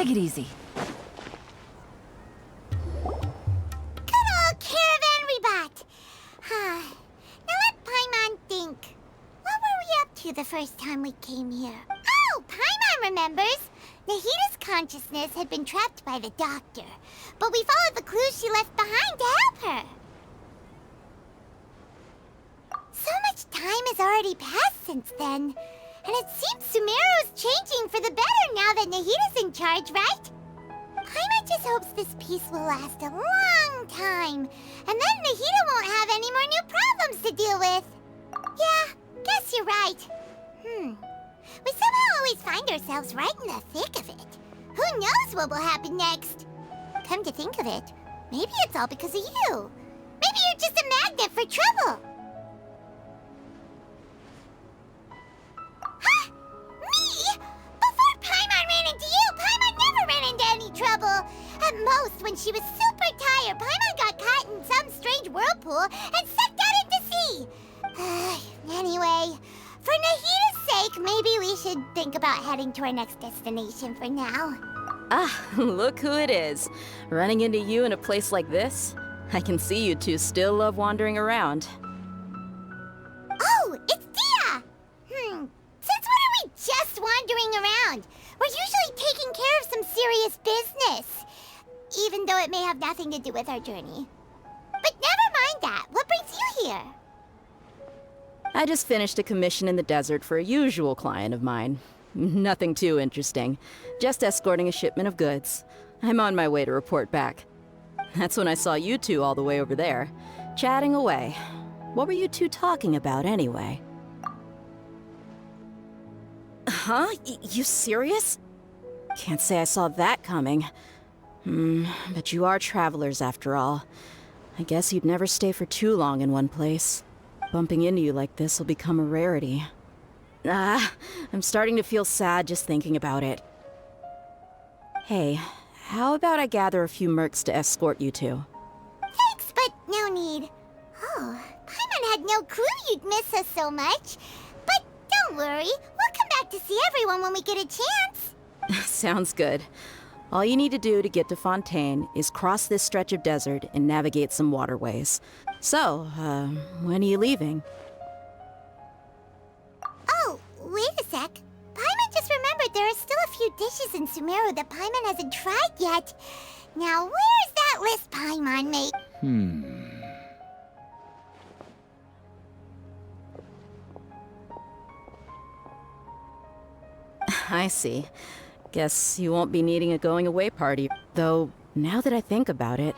Take it easy. Good old caravan rebot! Now let Paimon think. What were we up to the first time we came here? Oh, Paimon remembers! Nahita's consciousness had been trapped by the doctor, but we followed the clues she left behind to help her. So much time has already passed since then, and it seems Sumeru's changing for the better now that Nahita's in charge, right? Paimon just hopes this peace will last a long time, and then Nahita won't have any more new problems to deal with. Yeah, guess you're right. We somehow always find ourselves right in the thick of it. Who knows what will happen next? Come to think of it, maybe it's all because of you. Maybe you're just a magnet for trouble. Huh? Me? Before Paimon ran into you, Paimon never ran into any trouble. At most, when she was super tired, Paimon got caught in some strange whirlpool and sucked out into sea. Anyway, for Nahita's sake, maybe we should think about heading to our next destination for now. Ah, look who it is. Running into you in a place like this? I can see you two still love wandering around. Oh, it's Dia! Since when are we just wandering around? We're usually taking care of some serious business, even though it may have nothing to do with our journey. But never mind that. What brings you here? I just finished a commission in the desert for a usual client of mine. Nothing too interesting. Just escorting a shipment of goods. I'm on my way to report back. That's when I saw you two all the way over there, chatting away. What were you two talking about anyway? Huh? You serious? Can't say I saw that coming. But you are travelers after all. I guess you'd never stay for too long in one place. Bumping into you like this will become a rarity. I'm starting to feel sad just thinking about it. Hey, how about I gather a few mercs to escort you two? Thanks, but no need. Oh, Paimon had no clue you'd miss us so much. But don't worry, we'll come back to see everyone when we get a chance. Sounds good. All you need to do to get to Fontaine is cross this stretch of desert and navigate some waterways. So, when are you leaving? Oh, wait a sec. Paimon just remembered there are still a few dishes in Sumeru that Paimon hasn't tried yet. Now, where's that list Paimon made? I see. Guess you won't be needing a going-away party. Though, now that I think about it,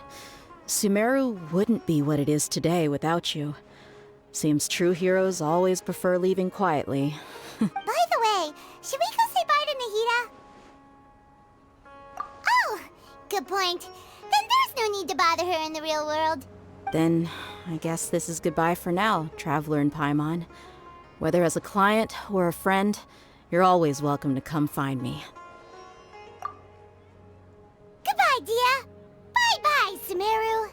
Sumeru wouldn't be what it is today without you. Seems true heroes always prefer leaving quietly. By the way, should we go say bye to Nahita? Oh, good point. Then there's no need to bother her in the real world. Then, I guess this is goodbye for now, Traveler in Paimon. Whether as a client or a friend, you're always welcome to come find me. Goodbye, Dia. Bye-bye, Sumeru.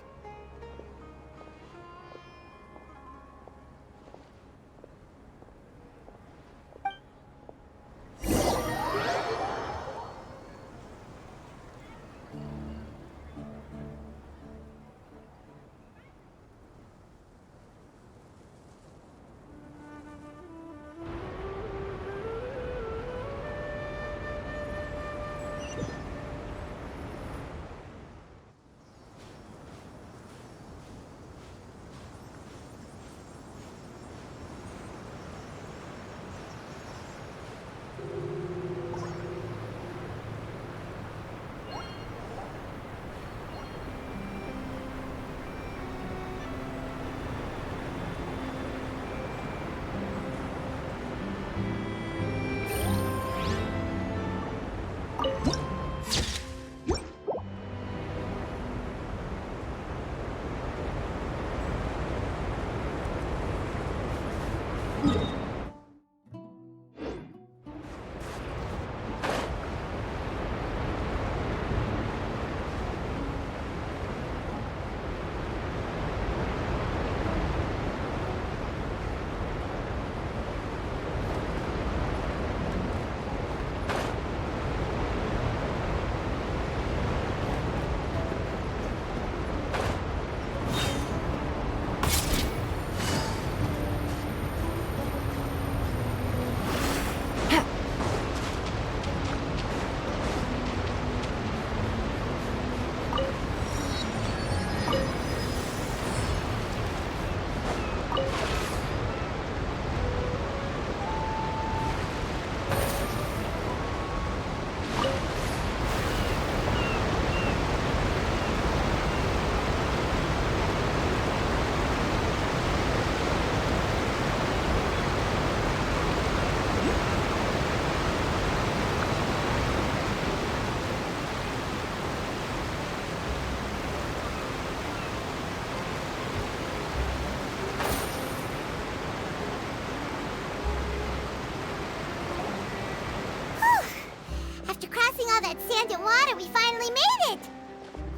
that sand and water, we finally made it!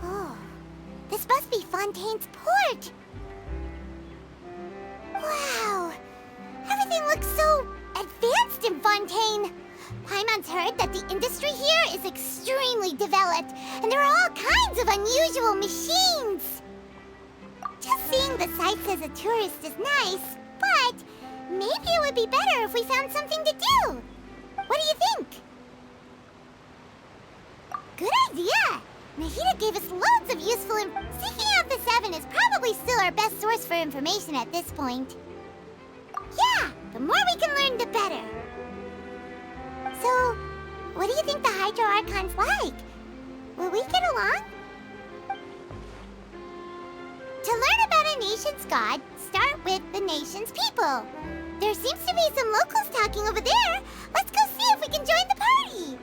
Oh, this must be Fontaine's port. Wow, everything looks so advanced in Fontaine. Paimon's heard that the industry here is extremely developed, and there are all kinds of unusual machines. Just seeing the sights as a tourist is nice, but maybe it would be better if we found something to do. What do you think? Good idea! Nahida gave us loads of useful Seeking out the Seven is probably still our best source for information at this point. Yeah, the more we can learn, the better. So, what do you think the Hydro Archon's like? Will we get along? To learn about a nation's god, start with the nation's people. There seems to be some locals talking over there. Let's go see if we can join the party.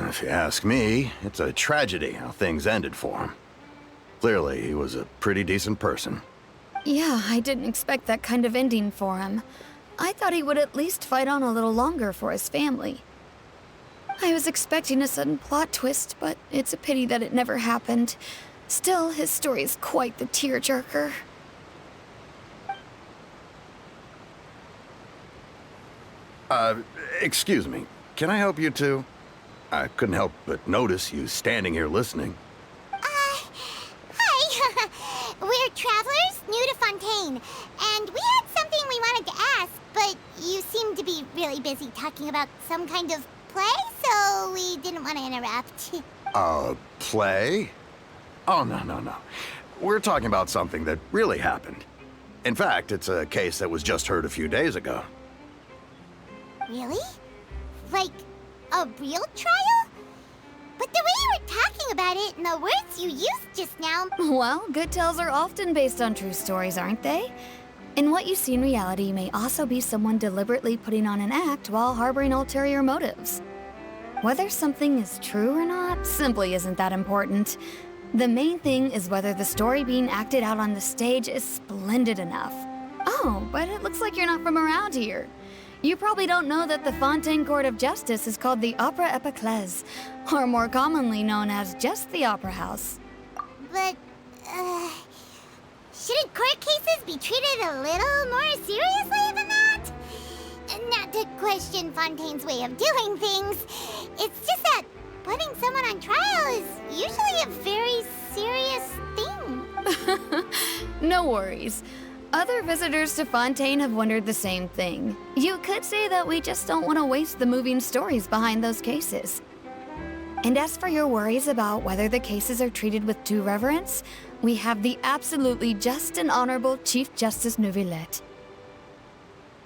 If you ask me, it's a tragedy how things ended for him. Clearly, he was a pretty decent person. Yeah, I didn't expect that kind of ending for him. I thought he would at least fight on a little longer for his family. I was expecting a sudden plot twist, but it's a pity that it never happened. Still, his story is quite the tearjerker. Excuse me. Can I help you too? I couldn't help but notice you standing here listening. Hi. We're travelers new to Fontaine, and we had something we wanted to ask, but you seem to be really busy talking about some kind of play, so we didn't want to interrupt. Play? Oh, no. We're talking about something that really happened. In fact, it's a case that was just heard a few days ago. Really? Like, a real trial? But the way you were talking about it and the words you used just now... Well, good tales are often based on true stories, aren't they? And what you see in reality may also be someone deliberately putting on an act while harboring ulterior motives. Whether something is true or not simply isn't that important. The main thing is whether the story being acted out on the stage is splendid enough. Oh, but it looks like you're not from around here. You probably don't know that the Fontaine Court of Justice is called the Opera Epiclese, or more commonly known as just the Opera House. But, shouldn't court cases be treated a little more seriously than that? Not to question Fontaine's way of doing things. It's just that putting someone on trial is usually a very serious thing. No worries. Other visitors to Fontaine have wondered the same thing. You could say that we just don't want to waste the moving stories behind those cases. And as for your worries about whether the cases are treated with due reverence, we have the absolutely just and honorable Chief Justice Neuvillette,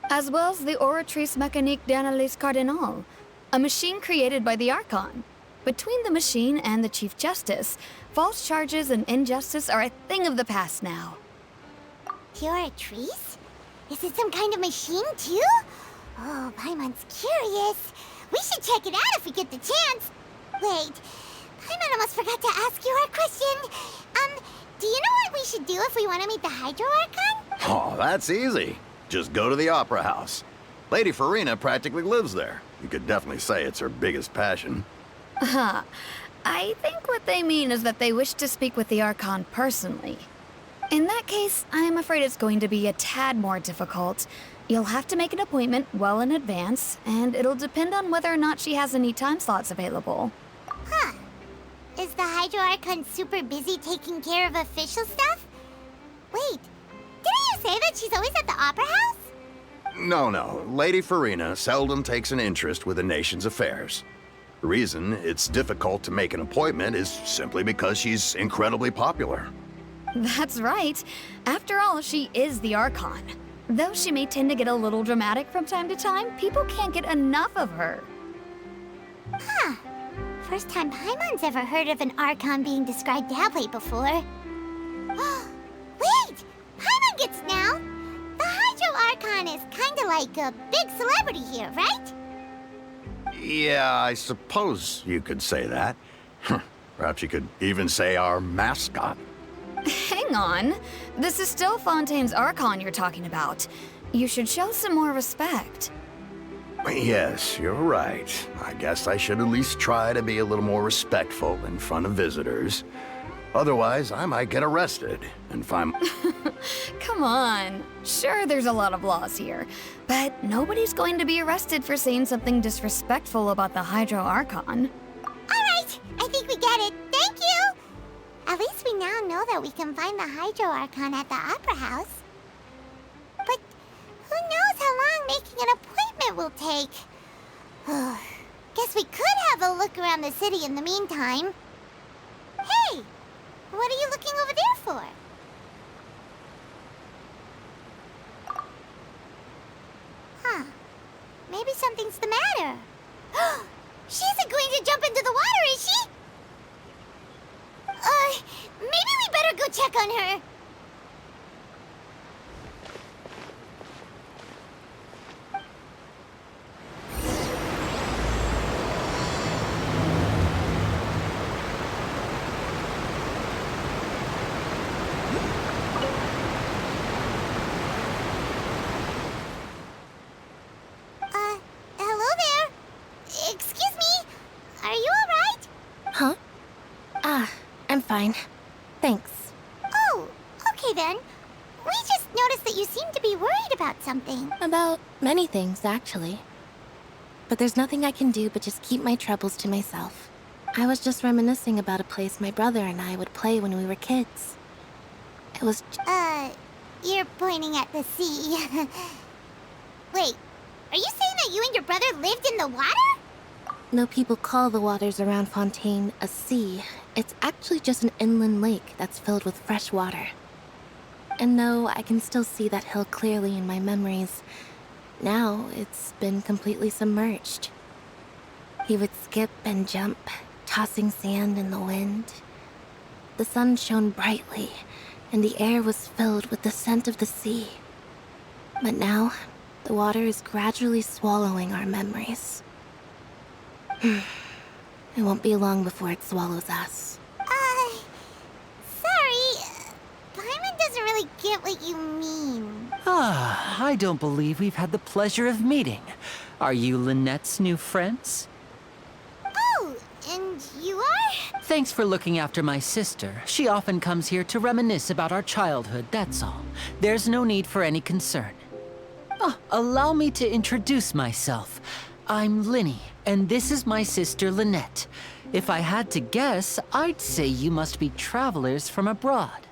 as well as the Oratrice Mécanique d'Analyse Cardinal, a machine created by the Archon. Between the machine and the Chief Justice, false charges and injustice are a thing of the past now. Oratrice? Is it some kind of machine, too? Oh, Paimon's curious. We should check it out if we get the chance. Wait, Paimon almost forgot to ask you our question. Do you know what we should do if we want to meet the Hydro Archon? Oh, that's easy. Just go to the Opera House. Lady Farina practically lives there. You could definitely say it's her biggest passion. I think what they mean is that they wish to speak with the Archon personally. In that case, I am afraid it's going to be a tad more difficult. You'll have to make an appointment well in advance, and it'll depend on whether or not she has any time slots available. Huh. Is the Hydro Archon super busy taking care of official stuff? Wait, didn't you say that she's always at the Opera House? No. Lady Farina seldom takes an interest with the nation's affairs. The reason it's difficult to make an appointment is simply because she's incredibly popular. That's right. After all, she is the Archon. Though she may tend to get a little dramatic from time to time, people can't get enough of her. Huh. First time Paimon's ever heard of an Archon being described that way before. Wait! Paimon gets now! The Hydro Archon is kinda like a big celebrity here, right? Yeah, I suppose you could say that. Perhaps you could even say our mascot. Hang on. This is still Fontaine's Archon you're talking about. You should show some more respect. Yes, you're right. I guess I should at least try to be a little more respectful in front of visitors. Otherwise, I might get arrested and find... Come on. Sure, there's a lot of laws here, but nobody's going to be arrested for saying something disrespectful about the Hydro Archon. Alright, I think we get it. Thank you! At least we now know that we can find the Hydro Archon at the Opera House. But who knows how long making an appointment will take? Guess we could have a look around the city in the meantime. Hey! What are you looking over there for? Huh. Maybe something's the matter. She isn't going to jump into the water, is she? Maybe we better go check on her. Hello there. Excuse me. Are you alright? Huh? I'm fine. Thanks. Oh, okay then. We just noticed that you seem to be worried about something. About many things, actually. But there's nothing I can do but just keep my troubles to myself. I was just reminiscing about a place my brother and I would play when we were kids. It was... You're pointing at the sea. Wait, are you saying that you and your brother lived in the water? No, people call the waters around Fontaine a sea. It's actually just an inland lake that's filled with fresh water. And no, I can still see that hill clearly in my memories. Now, it's been completely submerged. He would skip and jump, tossing sand in the wind. The sun shone brightly, and the air was filled with the scent of the sea. But now, the water is gradually swallowing our memories. It won't be long before it swallows us. Sorry. Paimon doesn't really get what you mean. I don't believe we've had the pleasure of meeting. Are you Lynette's new friends? Oh, and you are? Thanks for looking after my sister. She often comes here to reminisce about our childhood, that's all. There's no need for any concern. Allow me to introduce myself. I'm Lyney, and this is my sister Lynette. If I had to guess, I'd say you must be travelers from abroad.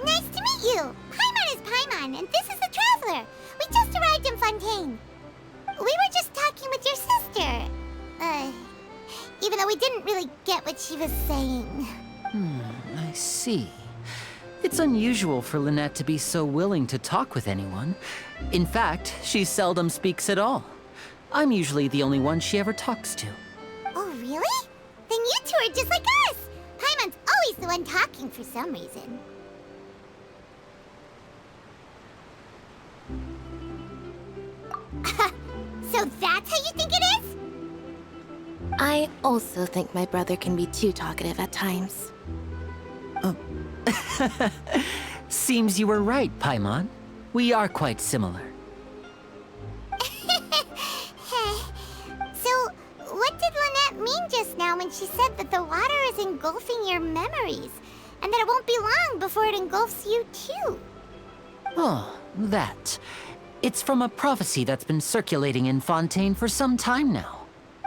Nice to meet you. Paimon is Paimon, and this is the Traveler. We just arrived in Fontaine. We were just talking with your sister. Even though we didn't really get what she was saying. I see. It's unusual for Lynette to be so willing to talk with anyone. In fact, she seldom speaks at all. I'm usually the only one she ever talks to. Oh, really? Then you two are just like us. Paimon's always the one talking for some reason. So that's how you think it is? I also think my brother can be too talkative at times. Seems you were right, Paimon. We are quite similar. So, what did Lynette mean just now when she said that the water is engulfing your memories, and that it won't be long before it engulfs you too? Oh, that. It's from a prophecy that's been circulating in Fontaine for some time now.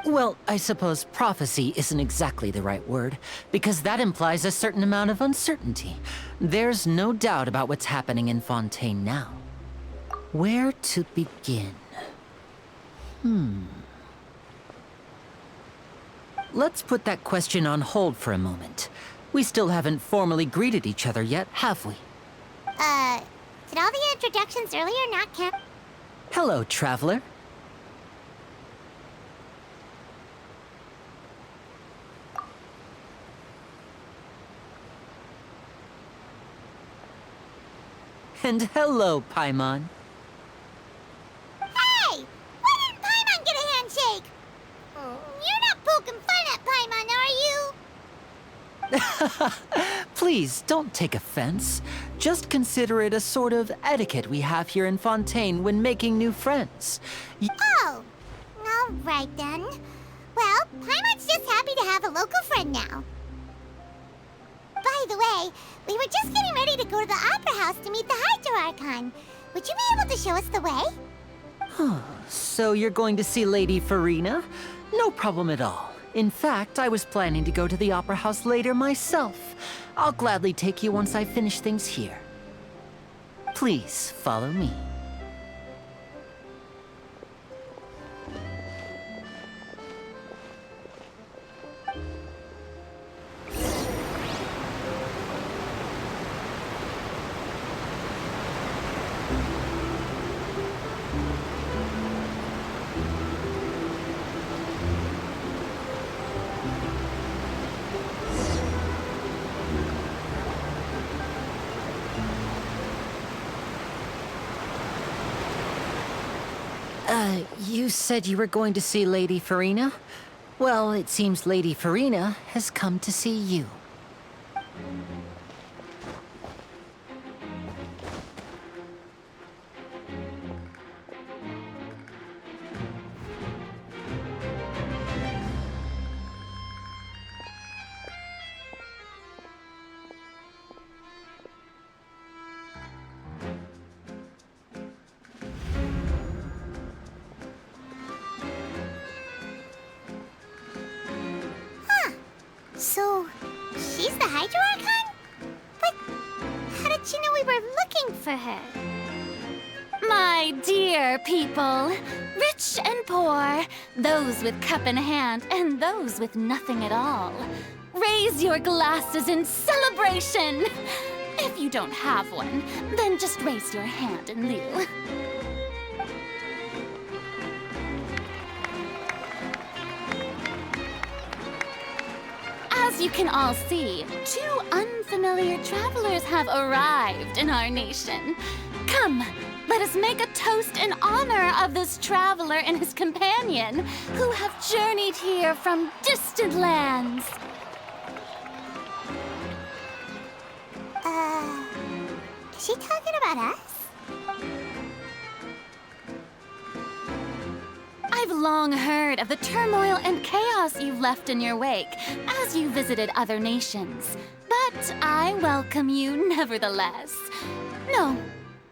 Well, I suppose prophecy isn't exactly the right word, because that implies a certain amount of uncertainty. There's no doubt about what's happening in Fontaine now. Where to begin? Let's put that question on hold for a moment. We still haven't formally greeted each other yet, have we? Did all the introductions earlier not count? Hello, Traveler. And hello, Paimon. Hey! Why didn't Paimon get a handshake? You're not poking fun at Paimon, are you? Please, don't take offense. Just consider it a sort of etiquette we have here in Fontaine when making new friends. Oh, Right then. Well, Paimon's just happy to have a local friend now. By the way, we were just getting ready to go to the Opera House to meet the Hydro Archon. Would you be able to show us the way? So you're going to see Lady Farina? No problem at all. In fact, I was planning to go to the Opera House later myself. I'll gladly take you once I finish things here. Please follow me. You said you were going to see Lady Farina? Well, it seems Lady Farina has come to see you. So, she's the Hydro Archon? But how did she know we were looking for her? My dear people, rich and poor, those with cup in hand and those with nothing at all, raise your glasses in celebration! If you don't have one, then just raise your hand in lieu. As you can all see, two unfamiliar travelers have arrived in our nation. Come, let us make a toast in honor of this traveler and his companion, who have journeyed here from distant lands. Is she talking about us? I've long heard of the turmoil and chaos you've left in your wake as you visited other nations. But I welcome you nevertheless. No,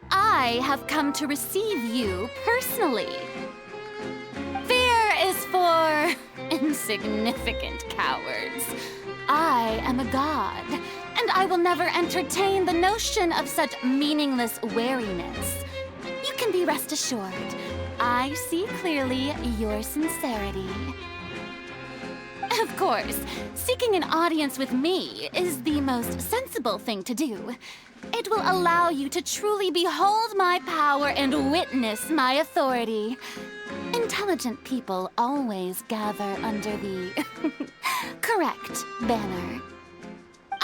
I have come to receive you personally. Fear is for insignificant cowards. I am a god, and I will never entertain the notion of such meaningless wariness. You can be rest assured, I see clearly your sincerity. Of course, seeking an audience with me is the most sensible thing to do. It will allow you to truly behold my power and witness my authority. Intelligent people always gather under the correct banner.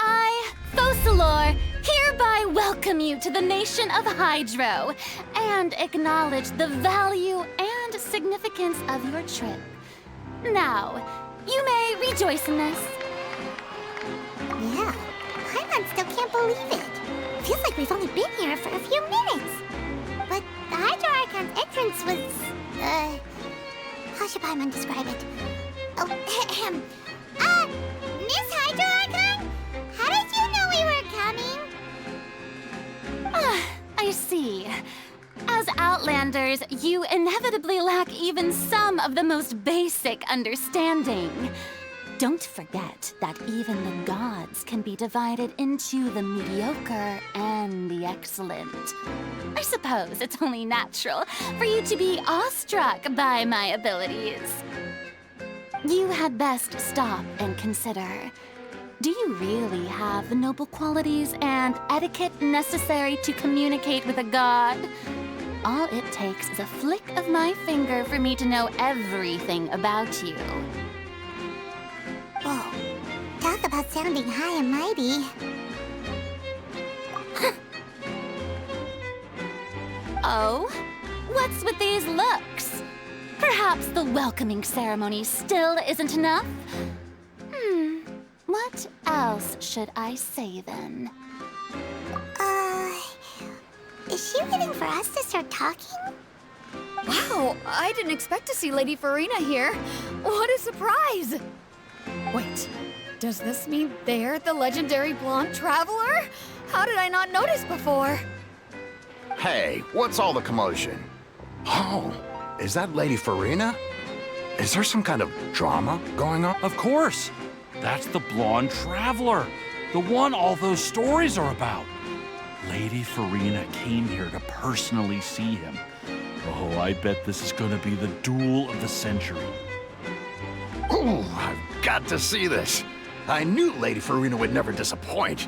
I, Focalor, hereby welcome you to the nation of Hydro and acknowledge the value and significance of your trip. Now, you may rejoice in this. Yeah, Paimon still can't believe it. Feels like we've only been here for a few minutes. But the Hydro Archon's entrance was, how should Paimon describe it? Oh, Miss Hydro Archon? How did you know we were coming? I see. As Outlanders, you inevitably lack even some of the most basic understanding. Don't forget that even the gods can be divided into the mediocre and the excellent. I suppose it's only natural for you to be awestruck by my abilities. You had best stop and consider. Do you really have the noble qualities and etiquette necessary to communicate with a god? All it takes is a flick of my finger for me to know everything about you. Whoa, talk about sounding high and mighty. Oh? What's with these looks? Perhaps the welcoming ceremony still isn't enough? What else should I say then? Is she waiting for us to start talking? Wow, I didn't expect to see Lady Farina here. What a surprise! Wait, does this mean they're the legendary blonde traveler? How did I not notice before? Hey, what's all the commotion? Oh, is that Lady Farina? Is there some kind of drama going on? Of course. That's the blonde traveler. The one all those stories are about. Lady Farina came here to personally see him. Oh, I bet this is gonna be the duel of the century. Ooh, I've got to see this. I knew Lady Farina would never disappoint.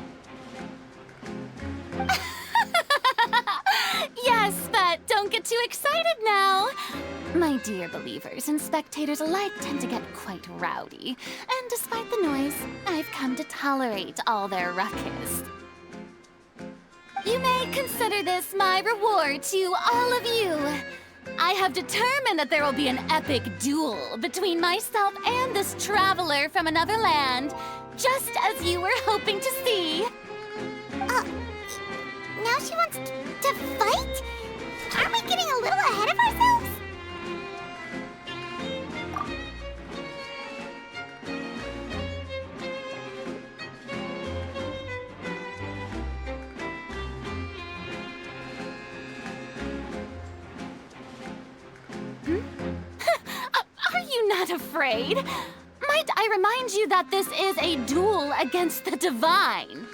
Yes, but don't get too excited now. My dear believers and spectators alike tend to get quite rowdy. And despite the noise, I've come to tolerate all their ruckus. You may consider this my reward to all of you. I have determined that there will be an epic duel between myself and this traveler from another land, just as you were hoping to see. Now she wants to fight? Aren't we getting a little ahead of ourselves? Are you not afraid? Might I remind you that this is a duel against the divine?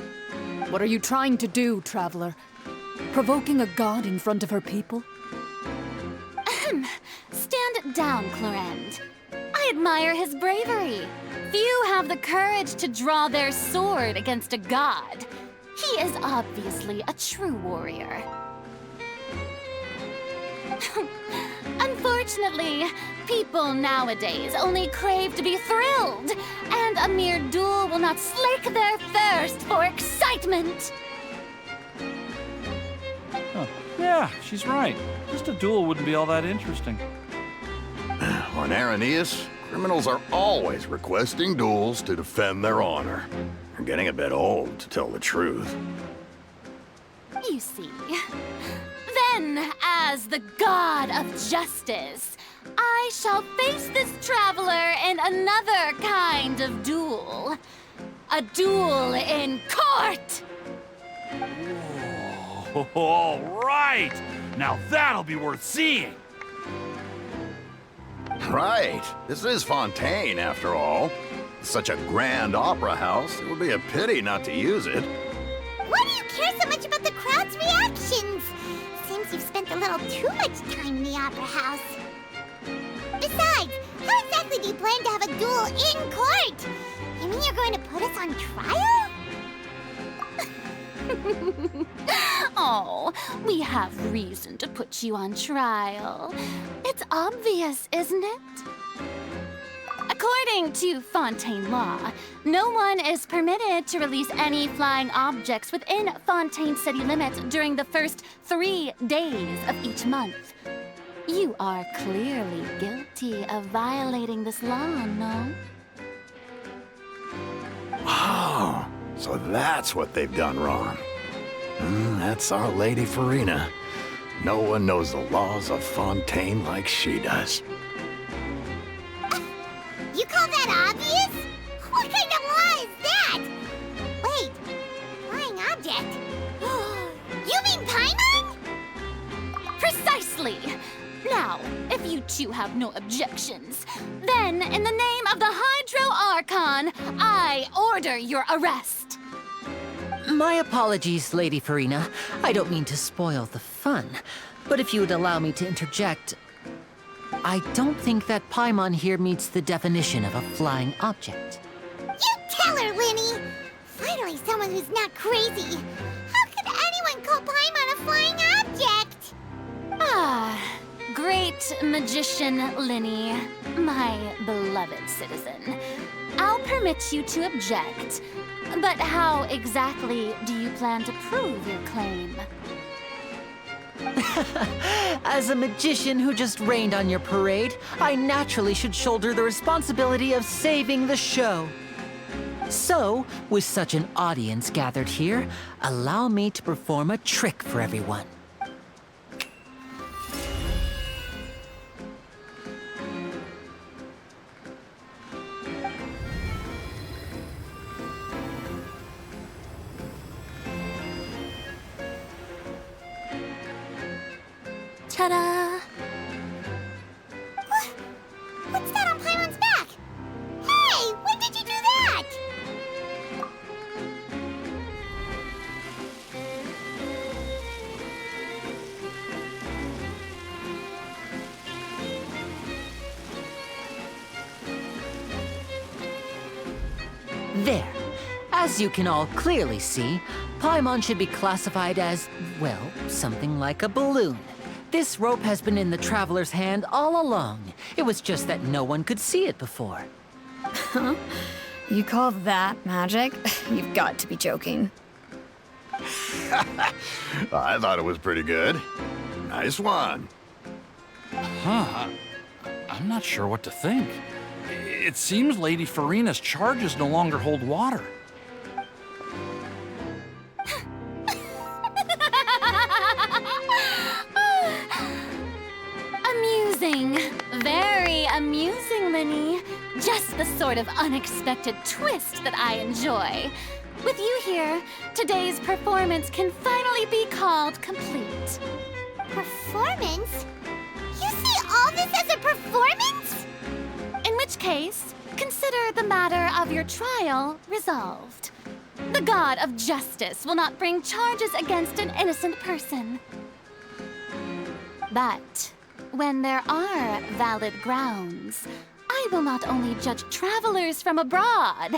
What are you trying to do, traveler? Provoking a god in front of her people? Stand down, Clorend. I admire his bravery. Few have the courage to draw their sword against a god. He is obviously a true warrior. Unfortunately, people nowadays only crave to be thrilled, and a mere duel will not slake their thirst for excitement. Oh, yeah, she's right. Just a duel wouldn't be all that interesting. On Araneus, criminals are always requesting duels to defend their honor. They're getting a bit old, to tell the truth. You see. Then, as the god of justice, I shall face this traveler in another kind of duel. A duel in court! Oh, all right! Now that'll be worth seeing! Right. This is Fontaine, after all. Such a grand opera house, it would be a pity not to use it. Why do you care so much about the crowd's reactions? Seems you've spent a little too much time in the opera house. Besides, how exactly do you plan to have a duel in court? You mean you're going to put us on trial? Oh, we have reason to put you on trial. It's obvious, isn't it? According to Fontaine law, no one is permitted to release any flying objects within Fontaine city limits during the first 3 days of each month. You are clearly guilty of violating this law, no? Oh, so that's what they've done wrong. That's our Lady Farina. No one knows the laws of Fontaine like she does. You call that obvious? What kind of law is that? Wait, flying object? You mean Paimon? Precisely! Now, if you two have no objections, then in the name of the Hydro Archon, I order your arrest. My apologies, Lady Farina. I don't mean to spoil the fun, but if you would allow me to interject, I don't think that Paimon here meets the definition of a flying object. You tell her, Lyney! Finally someone who's not crazy. How could anyone call Paimon a flying object? Ah, great magician Lyney, my beloved citizen. I'll permit you to object, but how exactly do you plan to prove your claim? As a magician who just rained on your parade, I naturally should shoulder the responsibility of saving the show. So, with such an audience gathered here, allow me to perform a trick for everyone. Ta-da! What's that on Paimon's back? Hey, when did you do that? There. As you can all clearly see, Paimon should be classified as, well, something like a balloon. This rope has been in the Traveler's hand all along. It was just that no one could see it before. Huh? You call that magic? You've got to be joking. I thought it was pretty good. Nice one. Huh. I'm not sure what to think. It seems Lady Furina's charges no longer hold water. Amusing. Very amusing, Lyney. Just the sort of unexpected twist that I enjoy. With you here, today's performance can finally be called complete. Performance? You see all this as a performance? In which case, consider the matter of your trial resolved. The god of justice will not bring charges against an innocent person. But when there are valid grounds, I will not only judge travelers from abroad,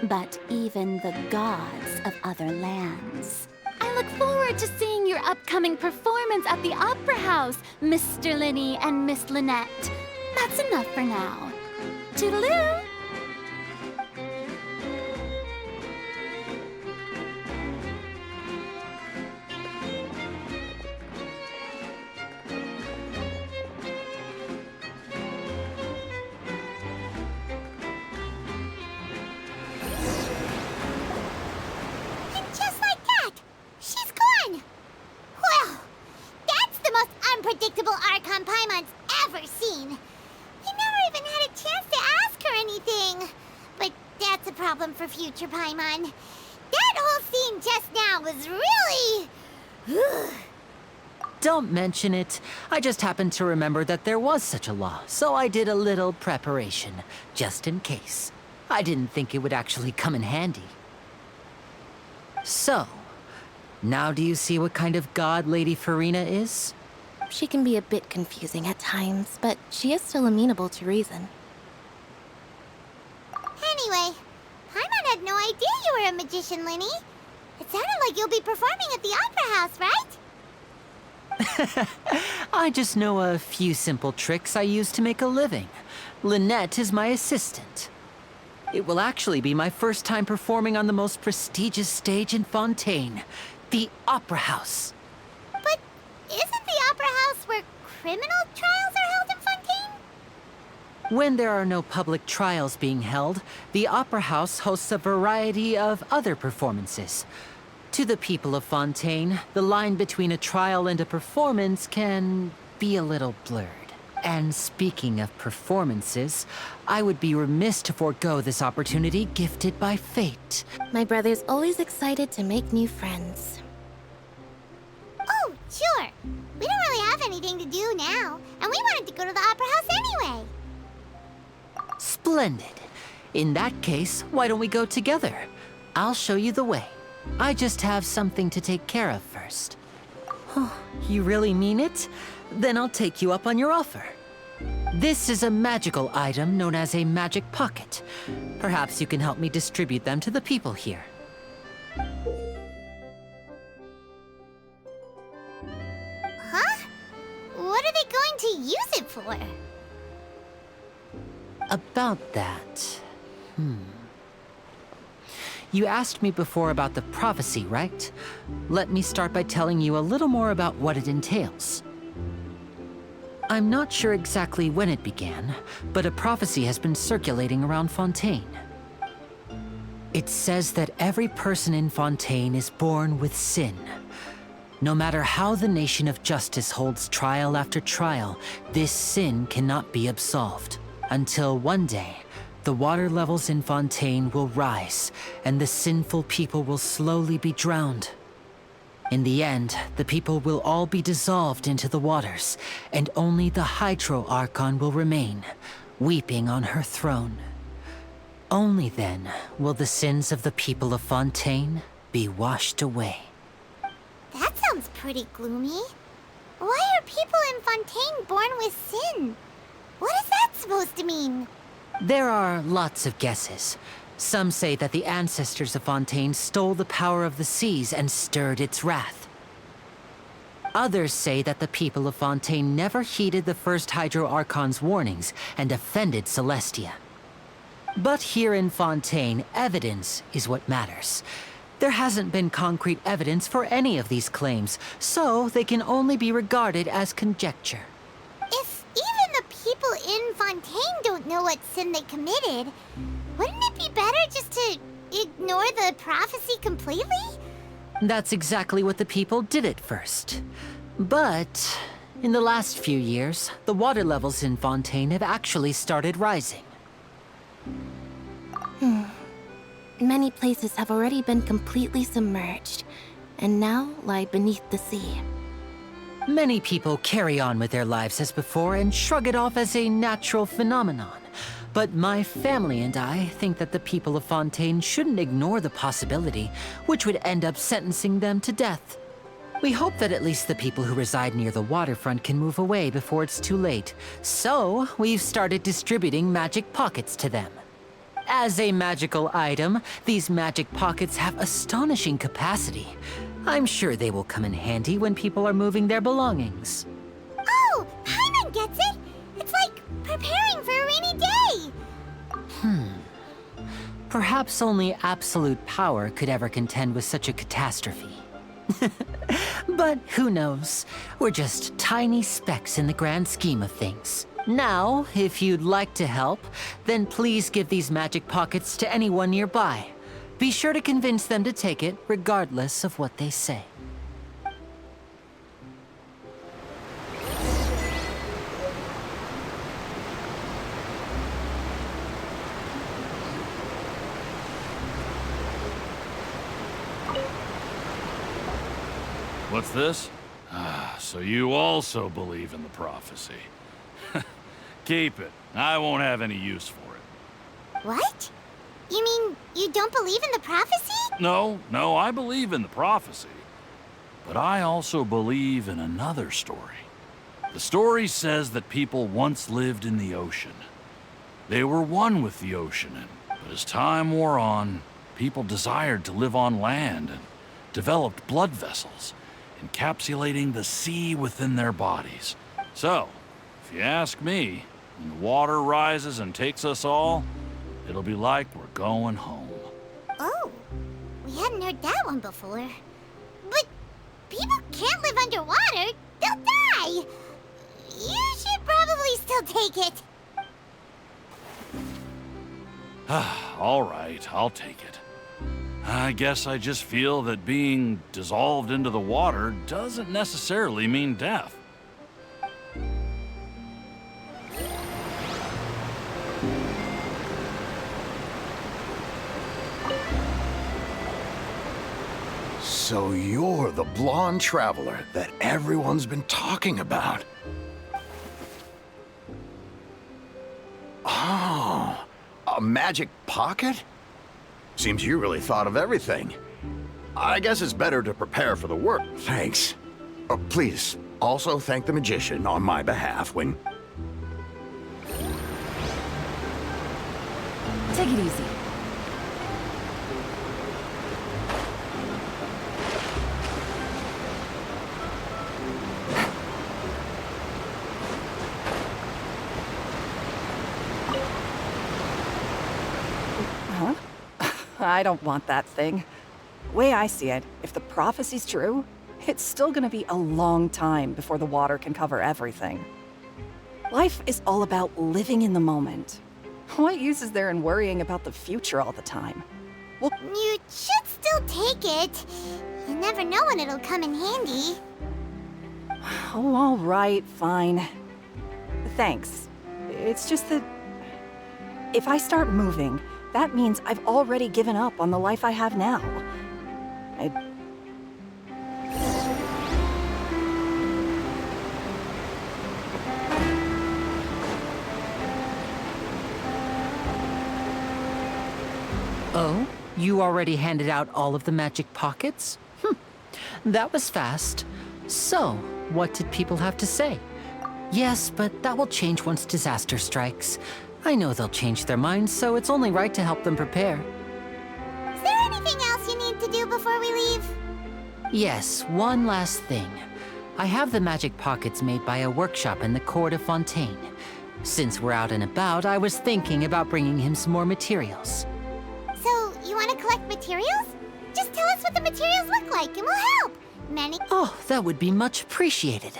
but even the gods of other lands. I look forward to seeing your upcoming performance at the Opera House, Mr. Lyney and Miss Lynette. That's enough for now. Toodaloo! Unpredictable Archon Paimon's ever seen. He never even had a chance to ask her anything. But that's a problem for future Paimon. That whole scene just now was really... Don't mention it. I just happened to remember that there was such a law, so I did a little preparation, just in case. I didn't think it would actually come in handy. So, now do you see what kind of god Lady Furina is? She can be a bit confusing at times, but she is still amenable to reason. Anyway, Paimon had no idea you were a magician, Lyney. It sounded like you'll be performing at the Opera House, right? I just know a few simple tricks I use to make a living. Lynette is my assistant. It will actually be my first time performing on the most prestigious stage in Fontaine, the Opera House. But isn't the Opera House where criminal trials are held in Fontaine? When there are no public trials being held, the Opera House hosts a variety of other performances. To the people of Fontaine, the line between a trial and a performance can be a little blurred. And speaking of performances, I would be remiss to forego this opportunity gifted by fate. My brother's always excited to make new friends. Oh, sure. We don't really have anything to do now, and we wanted to go to the Opera House anyway. Splendid. In that case, why don't we go together? I'll show you the way. I just have something to take care of first. You really mean it? Then I'll take you up on your offer. This is a magical item known as a magic pocket. Perhaps you can help me distribute them to the people here. Huh? What are they going to use it for? About that... You asked me before about the prophecy, right? Let me start by telling you a little more about what it entails. I'm not sure exactly when it began, but a prophecy has been circulating around Fontaine. It says that every person in Fontaine is born with sin. No matter how the nation of justice holds trial after trial, this sin cannot be absolved. Until one day, the water levels in Fontaine will rise, and the sinful people will slowly be drowned. In the end, the people will all be dissolved into the waters, and only the Hydro Archon will remain, weeping on her throne. Only then will the sins of the people of Fontaine be washed away. That sounds pretty gloomy. Why are people in Fontaine born with sin? What is that supposed to mean? There are lots of guesses. Some say that the ancestors of Fontaine stole the power of the seas and stirred its wrath. Others say that the people of Fontaine never heeded the first Hydro Archon's warnings and offended Celestia. But here in Fontaine, evidence is what matters. There hasn't been concrete evidence for any of these claims, so they can only be regarded as conjecture. If even the people in Fontaine don't know what sin they committed, wouldn't it be better just to ignore the prophecy completely? That's exactly what the people did at first. But in the last few years, the water levels in Fontaine have actually started rising. Many places have already been completely submerged, and now lie beneath the sea. Many people carry on with their lives as before and shrug it off as a natural phenomenon. But my family and I think that the people of Fontaine shouldn't ignore the possibility, which would end up sentencing them to death. We hope that at least the people who reside near the waterfront can move away before it's too late. So, we've started distributing magic pockets to them. As a magical item, these magic pockets have astonishing capacity. I'm sure they will come in handy when people are moving their belongings. Oh, Paimon gets it! It's like preparing for a rainy day! Perhaps only absolute power could ever contend with such a catastrophe. But who knows? We're just tiny specks in the grand scheme of things. Now, if you'd like to help, then please give these magic pockets to anyone nearby. Be sure to convince them to take it, regardless of what they say. What's this? So you also believe in the prophecy. Keep it. I won't have any use for it. What? You mean you don't believe in the prophecy? No, I believe in the prophecy. But I also believe in another story. The story says that people once lived in the ocean. They were one with the ocean, but as time wore on, people desired to live on land and developed blood vessels, encapsulating the sea within their bodies. So, if you ask me, when the water rises and takes us all, it'll be like we're going home. Oh, we hadn't heard that one before. But people can't live underwater. They'll die. You should probably still take it. All right, I'll take it. I guess I just feel that being dissolved into the water doesn't necessarily mean death. So you're the blonde traveler that everyone's been talking about. Oh, a magic pocket? Seems you really thought of everything. I guess it's better to prepare for the work. Thanks. Please, also thank the magician on my behalf when... Take it easy. I don't want that thing. Way I see it, if the prophecy's true, it's still gonna be a long time before the water can cover everything. Life is all about living in the moment. What use is there in worrying about the future all the time? Well, You should still take it. You never know when it'll come in handy. oh, all right, fine. Thanks. It's just that if I start moving, that means I've already given up on the life I have now. Oh? You already handed out all of the magic pockets? That was fast. So, what did people have to say? Yes, but that will change once disaster strikes. I know they'll change their minds, so it's only right to help them prepare. Is there anything else you need to do before we leave? Yes, one last thing. I have the magic pockets made by a workshop in the court of Fontaine. Since we're out and about, I was thinking about bringing him some more materials. So, you want to collect materials? Just tell us what the materials look like and we'll help. Many. Oh, that would be much appreciated.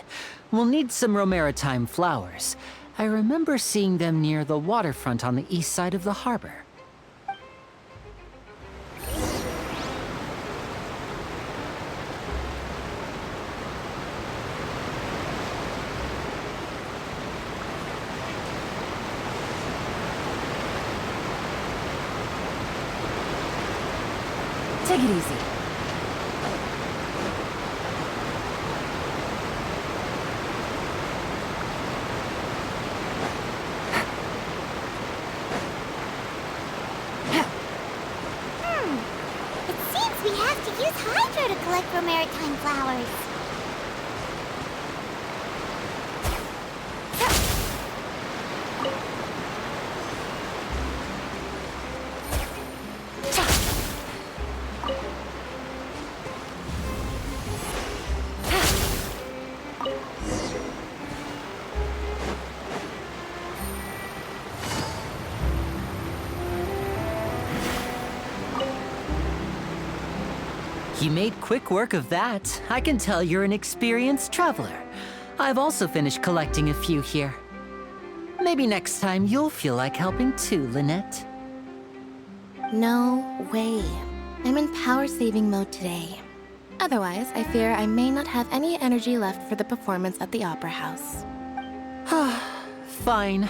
We'll need some Romaritime flowers. I remember seeing them near the waterfront on the east side of the harbor. Take it easy. It seems we have to use hydro to collect Romaritime flowers. You made quick work of that. I can tell you're an experienced traveler. I've also finished collecting a few here. Maybe next time you'll feel like helping too, Lynette. No way. I'm in power-saving mode today. Otherwise, I fear I may not have any energy left for the performance at the Opera House. Fine.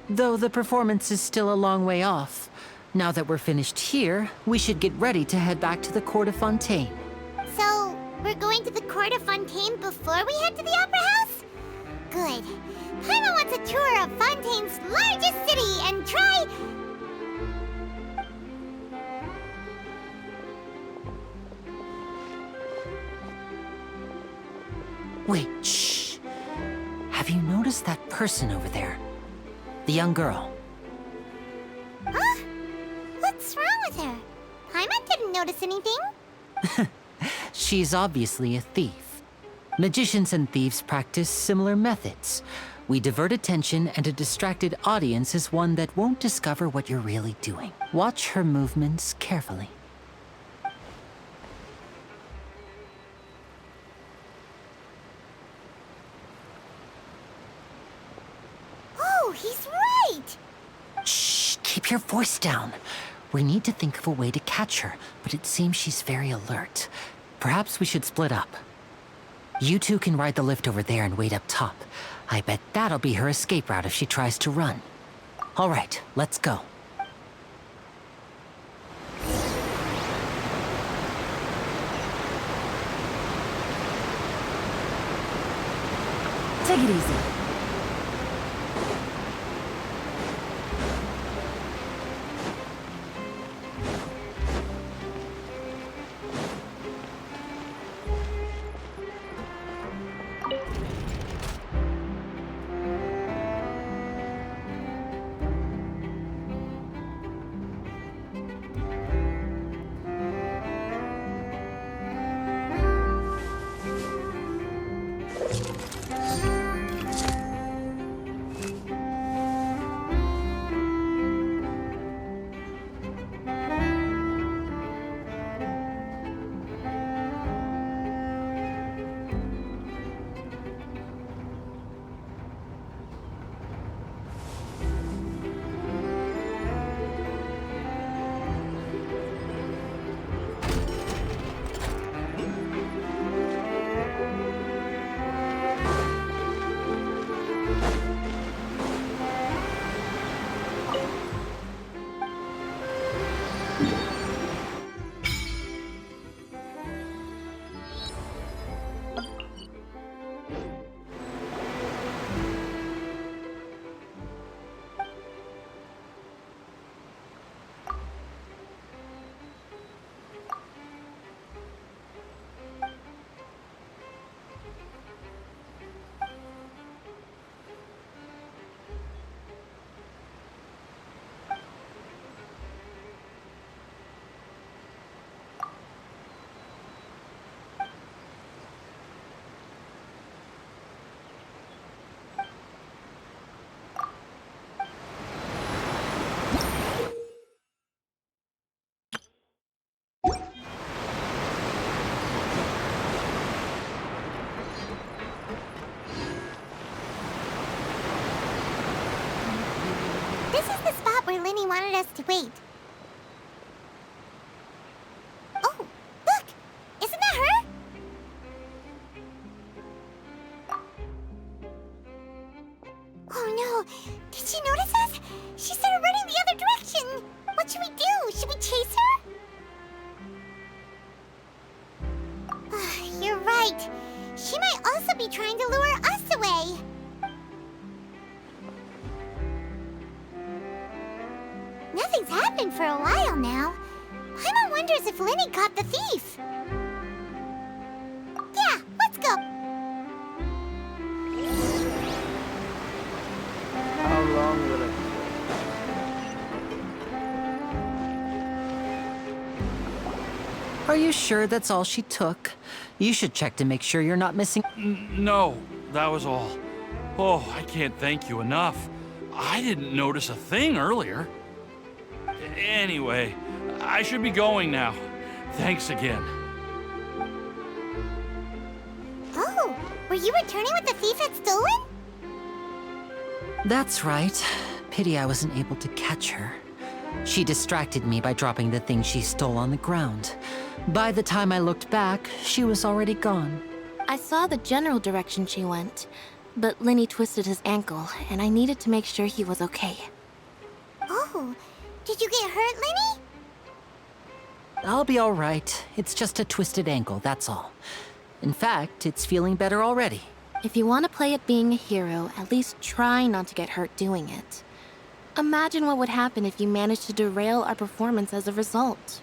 Though the performance is still a long way off. Now that we're finished here, we should get ready to head back to the court of Fontaine. So, we're going to the court of Fontaine before we head to the Opera House? Good. Paimon wants a tour of Fontaine's largest city and try... Wait, shh. Have you noticed that person over there? The young girl. Huh? What's wrong with her? Paimon didn't notice anything. She's obviously a thief. Magicians and thieves practice similar methods. We divert attention, and a distracted audience is one that won't discover what you're really doing. Watch her movements carefully. Oh, he's right! Shh, keep your voice down. We need to think of a way to catch her, but it seems she's very alert. Perhaps we should split up. You two can ride the lift over there and wait up top. I bet that'll be her escape route if she tries to run. All right, let's go. Take it easy. wanted us to wait. Oh, look! Isn't that her? Oh no! Did she notice us? She started running the other direction! What should we do? Should we chase her? You're right. She might also be trying to lure us away. Nothing's happened for a while now. Paimon wonders if Lyney caught the thief. Yeah, let's go. How long will it Are you sure that's all she took? You should check to make sure you're not missing. No, that was all. Oh, I can't thank you enough. I didn't notice a thing earlier. Anyway, I should be going now. Thanks again. Oh, were you returning what the thief had stolen? That's right. Pity I wasn't able to catch her. She distracted me by dropping the thing she stole on the ground. By the time I looked back, she was already gone. I saw the general direction she went, but Lyney twisted his ankle, and I needed to make sure he was okay. Oh, did you get hurt, Lyney? I'll be all right. It's just a twisted ankle, that's all. In fact, it's feeling better already. If you want to play at being a hero, at least try not to get hurt doing it. Imagine what would happen if you managed to derail our performance as a result.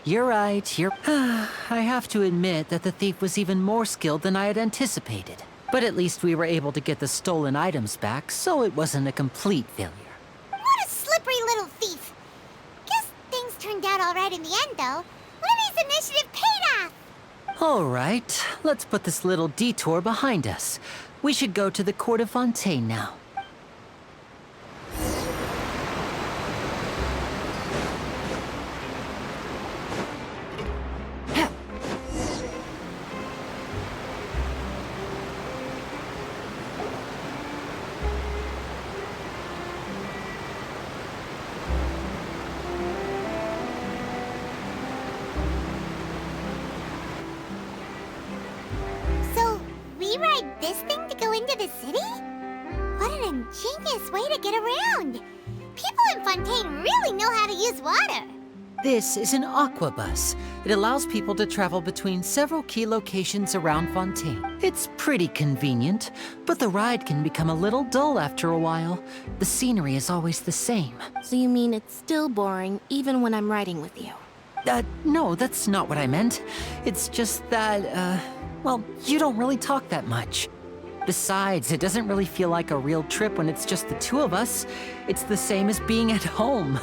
You're right, I have to admit that the thief was even more skilled than I had anticipated. But at least we were able to get the stolen items back, so it wasn't a complete failure. What a slippery little thief. Guess things turned out all right in the end, though. Lyney's initiative paid off. All right, let's put this little detour behind us. We should go to the court of Fontaine now. Ride this thing to go into the city? What an ingenious way to get around! People in Fontaine really know how to use water! This is an aquabus. It allows people to travel between several key locations around Fontaine. It's pretty convenient, but the ride can become a little dull after a while. The scenery is always the same. So you mean it's still boring even when I'm riding with you? No, that's not what I meant. It's just that, well, you don't really talk that much. Besides, it doesn't really feel like a real trip when it's just the two of us. It's the same as being at home.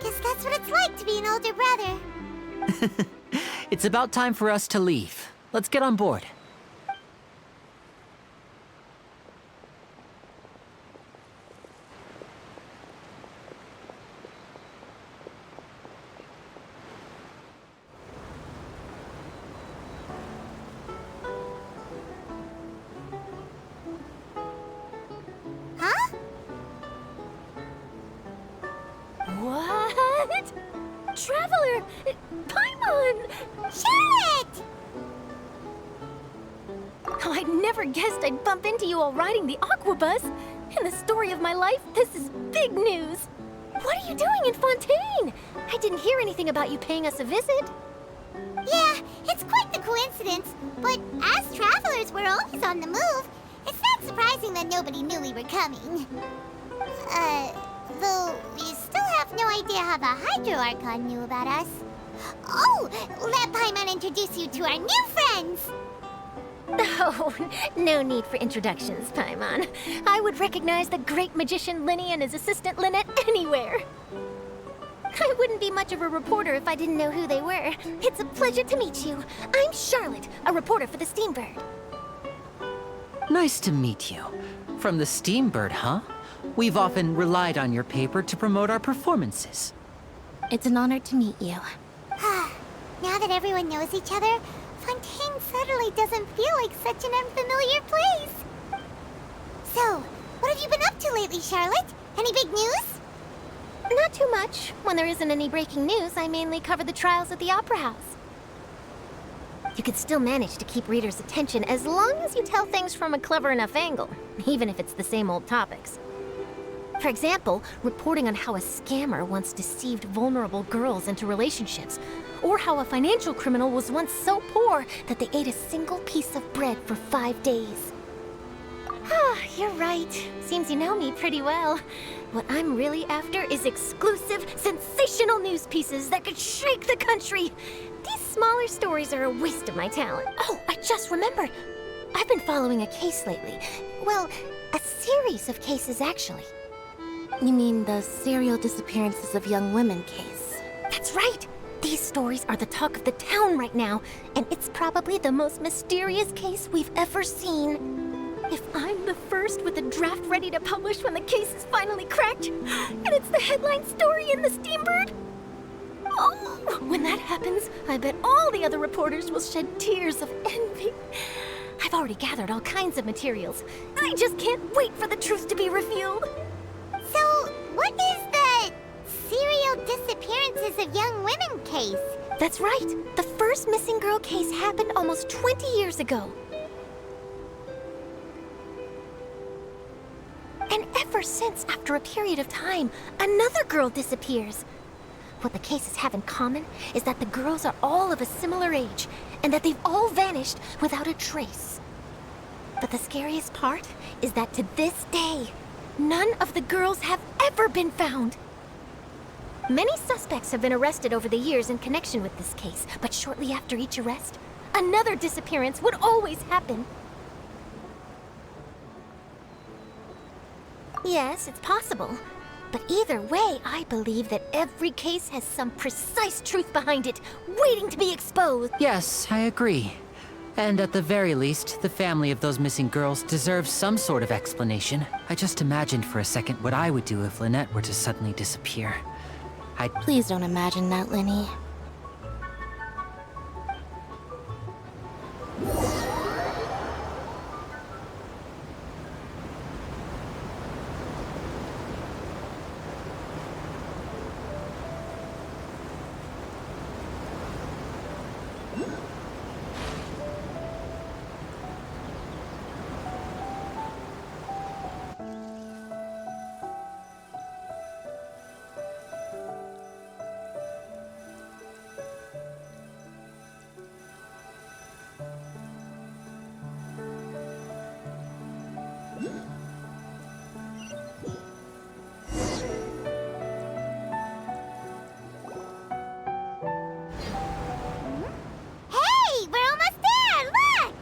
Guess that's what it's like to be an older brother. It's about time for us to leave. Let's get on board. What? Traveler! Paimon! Charlotte! Oh, I never guessed I'd bump into you all riding the aquabus. In the story of my life, this is big news. What are you doing in Fontaine? I didn't hear anything about you paying us a visit. Yeah, it's quite the coincidence. But as travelers, we're always on the move. It's not surprising that nobody knew we were coming. Though we still have no idea how the Hydro Archon knew about us. Oh, let Paimon introduce you to our new friends! Oh, no need for introductions, Paimon. I would recognize the great magician Lyney and his assistant Lynette anywhere. I wouldn't be much of a reporter if I didn't know who they were. It's a pleasure to meet you. I'm Charlotte, a reporter for the Steambird. Nice to meet you. From the Steambird, huh? We've often relied on your paper to promote our performances. It's an honor to meet you. Now that everyone knows each other, Fontaine's suddenly doesn't feel like such an unfamiliar place. So, what have you been up to lately, Charlotte? Any big news? Not too much. When there isn't any breaking news, I mainly cover the trials at the Opera House. You can still manage to keep readers' attention as long as you tell things from a clever enough angle, even if it's the same old topics. For example, reporting on how a scammer once deceived vulnerable girls into relationships, or how a financial criminal was once so poor that they ate a single piece of bread for 5 days. Ah, you're right. Seems you know me pretty well. What I'm really after is exclusive, sensational news pieces that could shake the country. These smaller stories are a waste of my talent. Oh, I just remembered. I've been following a case lately. Well, a series of cases, actually. You mean the serial disappearances of young women case? That's right! These stories are the talk of the town right now, and it's probably the most mysterious case we've ever seen. If I'm the first with a draft ready to publish when the case is finally cracked, and it's the headline story in the Steambird, oh, when that happens, I bet all the other reporters will shed tears of envy. I've already gathered all kinds of materials. I just can't wait for the truth to be revealed. So, what is the serial disappearances of young women case? That's right. The first missing girl case happened almost 20 years ago. And ever since, after a period of time, another girl disappears. What the cases have in common is that the girls are all of a similar age, and that they've all vanished without a trace. But the scariest part is that to this day, none of the girls have ever been found. Many suspects have been arrested over the years in connection with this case, but shortly after each arrest, another disappearance would always happen. Yes, it's possible. But either way, I believe that every case has some precise truth behind it, waiting to be exposed. Yes, I agree. And at the very least, the family of those missing girls deserves some sort of explanation. I just imagined for a second what I would do if Lynette were to suddenly disappear. Please don't imagine that, Lyney. Hey, we're almost there! Look!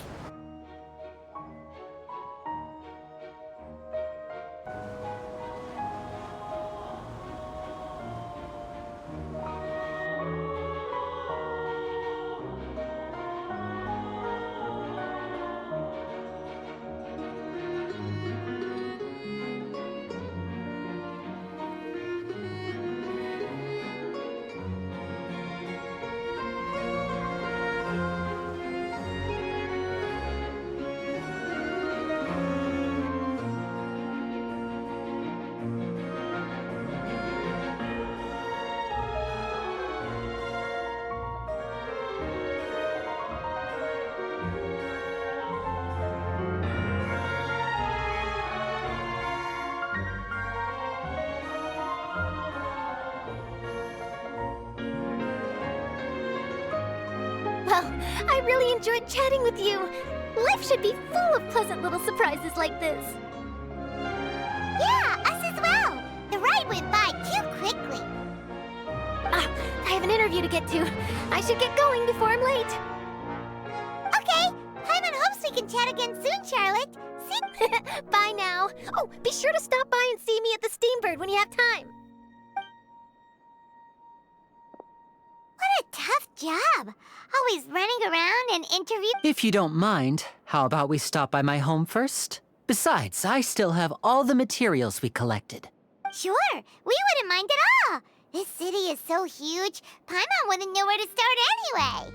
Well, I really enjoyed chatting with you. Life should be full of pleasant little surprises like this. Yeah, us as well. The ride went by too quickly. Ah, I have an interview to get to. I should get going before I'm late. Okay, Paimon hopes we can chat again soon, Charlotte. See? Bye now. Oh, be sure to stop by and see me at the Steambird when you have time. What a tough job. Always running around and interviewing. If you don't mind, how about we stop by my home first? Besides, I still have all the materials we collected. Sure, we wouldn't mind at all. This city is so huge, Paimon wouldn't know where to start anyway.